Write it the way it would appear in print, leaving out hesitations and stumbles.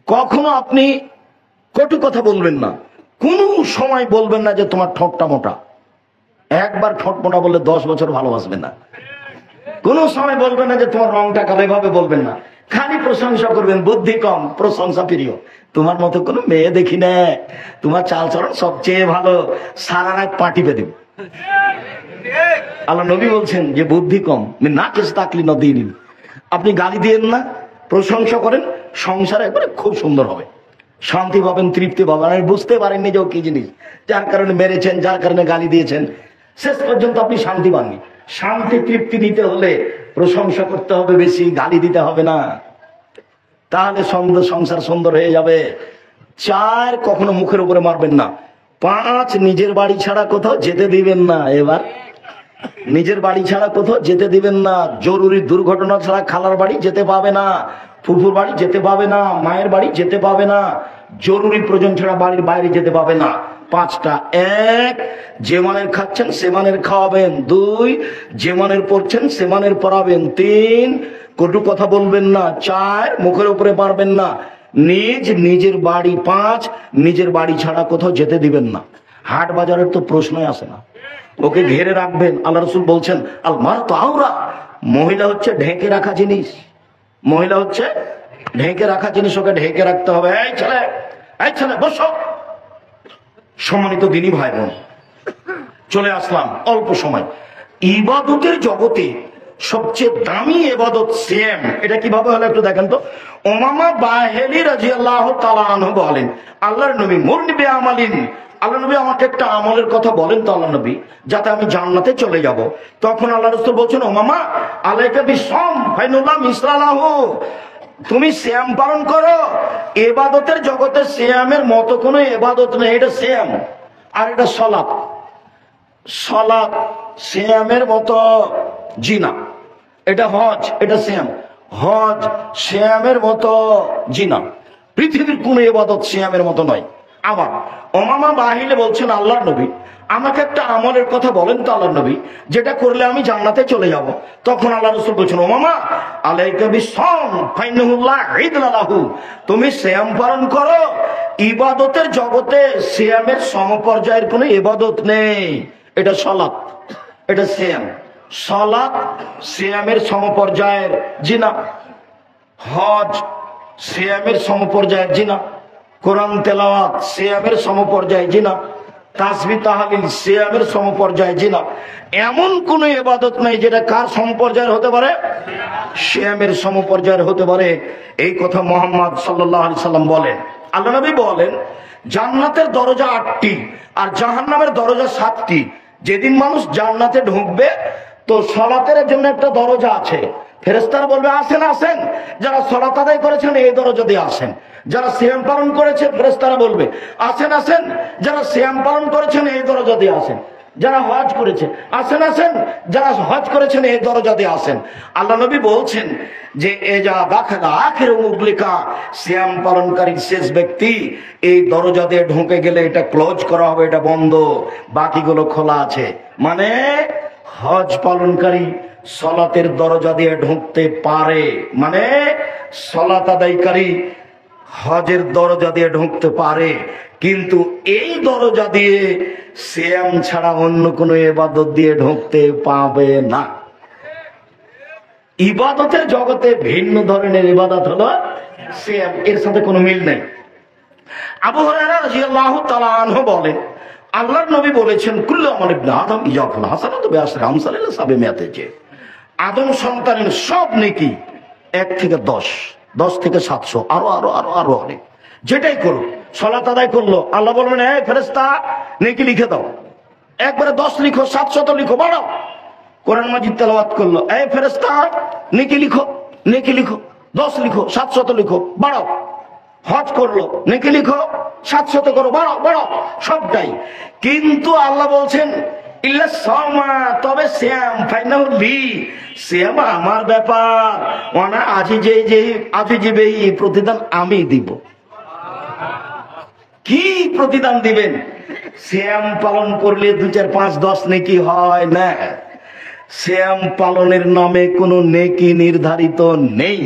কখনো আপনি কটু কথা বলবেন না, কোন সময় বলবেন না যে তোমার ঠোঁটটা মোটা। একবার ঠোঁট মোটা বললে 10 বছর ভালোবাসবেন না। কোন সময় বলবেন না যে তোমার রংটা কালো, এভাবে বলবেন না। খালি প্রশংসা করবেন, বুদ্ধি কম, প্রশংসা প্রিয়। তোমার মতো কোনো মেয়ে দেখি না, তোমার চাল চলন সবচেয়ে ভালো, সারা রাত পাটি বেঁধে। আল্লাহ নবী বলছেন যে বুদ্ধি কম না কেস তাকলি নদীন। আপনি গালি দিয়েন না, প্রশংসা করেন, সংসার একবারে খুব সুন্দর হবে, শান্তি পাবেন, তৃপ্তি পাবেন। আর বুঝতে পারেননি যে ও কি জিনিস, যার কারণে মেরেছেন, যার কারণে গালি দিয়েছেন, শেষ পর্যন্ত আপনি শান্তি পাননি। শান্তি তৃপ্তি দিতে হলে প্রশংসা করতে হবে বেশি, গালি দিতে হবে না, তাহলে সংসার সুন্দর হয়ে যাবে। 4, কখনো মুখের উপরে মারবেন না। 5, নিজের বাড়ি ছাড়া কোথাও যেতে দিবেন না। এবার নিজের বাড়ি ছাড়া কোথাও যেতে দিবেন না। জরুরি দুর্ঘটনা ছাড়া খালার বাড়ি যেতে পাবে না, ফুফুর বাড়ি যেতে পাবে না, মায়ের বাড়ি যেতে পাবে না, জরুরি প্রয়োজন ছাড়া বাড়ির বাইরে যেতে পাবে না। 5টা: 1, যে মানের খাচ্ছেন সে মানের খাওয়াবেন। 2, যে মানের পড়ছেন সে মানের পড়াবেন। 3, কটু কথা বলবেন না। 4, মুখের উপরে পারবেন না। নিজের বাড়ি। 5, নিজের বাড়ি ছাড়া কোথাও যেতে দিবেন না। হাট বাজারের তো প্রশ্নই আসে না, ওকে ঘেরে রাখবেন। আল্লাহ রাসূল বলছেন আল মারতু আওরা, মহিলা হচ্ছে ঢেকে রাখা জিনিস। মহিলা হচ্ছে ঢেকে রাখা জিনিস, ওকে ঢেকে রাখতে হবে। এই ছেলে বসো। সম্মানিত দিনী ভাই বোন, চলে আসলাম অল্প সময়। ইবাদতের জগতে সবচেয়ে দামি ইবাদত সিয়াম। এটা কিভাবে হলো একটু দেখেন তো। উমামা বাহিলি রাদিয়াল্লাহু তাআলা আনহু বলেন, আল্লাহর নবী মুরনি বিআমালিন, আল্লাহ নবী আমাকে একটা আমলের কথা বলেন তো আল্লাহ নবী, যাতে আমি জান্নাতে চলে যাব। তখন আল্লাহ রাসূল বলছেন, উমামা আলাইকা বিসসাম ফাইনুল্লাহ মিসলাহু, তুমি সিয়াম পালন করো। ইবাদতের জগতে সিয়ামের মতো কোনো ইবাদত নেই। এটা সিয়াম আর এটা সালাত। সালাত সিয়ামের মতো জিনা, এটা হজ, এটা সিয়াম। হজ সিয়ামের মতো জিনা। পৃথিবীর কোন ইবাদত সিয়ামের মতো নয়। আবার উমামা বাহিলে বলছেন, আল্লাহর নবী আমাকে একটা আমলের কথা বলেন তো আল্লাহর নবী, যেটা করলে আমি জান্নাতে চলে যাব। তখন আল্লাহ রাসূল বলছেন, উমামা আলাইকা বিসসাম ফাইন্নাহুল্লাহ ঈদুল্লাহু, তুমি সিয়াম পালন করো। ইবাদতের জগতে সিয়ামের সমপর্যায়ের কোনো ইবাদত নেই। এটা সালাত, এটা সিয়াম। সালাত সিয়ামের সমপর্যায়ের জিনা, হজ সিয়ামের সমপর্যায়ের জিনা, কোরআন তেলাওয়াত সিয়ামের সমপর্যায় জিনা, তাসবিহ তাহলিল সিয়ামের সমপর্যায় জিনা। এমন কোন ইবাদত নাই যেটা কার সমপর্যায়ের হতে পারে? সিয়ামের সমপর্যায়ের হতে পারে। এই কথা মুহাম্মদ সাল্লাল্লাহু আলাইহি সাল্লাম বলেন। আল্লাহ নবী বলেন, জান্নাতের দরজা 8টি আর জাহান্নামের দরজা 7টি। যেদিন মানুষ জান্নাতে ঢুকবে তো সালাতের জন্য একটা দরজা আছে। ফেরেশতারা বলবে আসেন আসেন, যারা সালাত আদায় করেছেন এই দরজা দিয়ে আসেন। যারা সিয়াম পালন করেছে ফেরেশতারা বলবে আসেন আসেন, যারা সিয়াম পালন করেছেন এই দরজা দিয়ে আসেন। যারা হজ করেছে আসেন আসেন, যারা হজ করেছেন এই দরজা দিয়ে আসেন। আল্লাহ নবী বলছেন যে এজা দাখালা আখির মুগলিকা, সিয়াম পালনকারী শেষ ব্যক্তি এই দরজা দিয়ে ঢুকে গেলে এটা ক্লোজ করা হবে, এটা বন্ধ, বাকিগুলো খোলা আছে। মানে হজ পালনকারী সালাতের দরজা দিয়ে ঢুকতে পারে, মানে সালাত আদায়কারী হজের দরজা দিয়ে ঢুকতে পারে, কিন্তু এই দরজা দিয়ে সিয়াম ছাড়া অন্য কোনো ইবাদত দিয়ে ঢুকতে পাবে না। ইবাদতের জগতে ভিন্ন ধরনের ইবাদত হলো সিয়াম, এর সাথে কোনো মিল নেই। আবু হুরায়রা রাদিয়াল্লাহু তাআলা আনহু বলেন, আল্লাহর নবী বলেছেন, কুল্লু আমাল ইবনে আদম ইয়াকুল হাসানাতু বিআশরি আমসালিল সাবিমিয়াতি, যে আদম সন্তানের সব নেকি 1 থেকে 10, 10 থেকে 700, আরো আরো আরো আরো অনেক। যেটাই করো, সালাত আদায় করলো, আল্লাহ বলবেন এই ফেরেশতা নেকি লিখে দাও, একবারে 10 লিখো, 700 লিখো, বাড়াও। কোরআন মাজিদ তেলাওয়াত করলো, এই ফেরেশতা নেকি লিখো, নেকি লিখো, 10 লিখো, 700 লিখো, বাড়াও। হজ করলো, নেকি লিখো, 700 করো, বাড়াও বাড়াও, সবটাই। কিন্তু আল্লাহ বলছেন ইল্লা সাওমা, তবে সিয়াম ফাইনাল লি, সিয়াম আমার ব্যাপার, ওনা আজিজেই প্রতিদান আমি দিব। কি প্রতিদান দিবেন? সিয়াম পালন করলে 2, 4, 5, 10 নেকি হয় না। সিয়াম পালনের নামে কোনো নেকি নির্ধারিত নেই।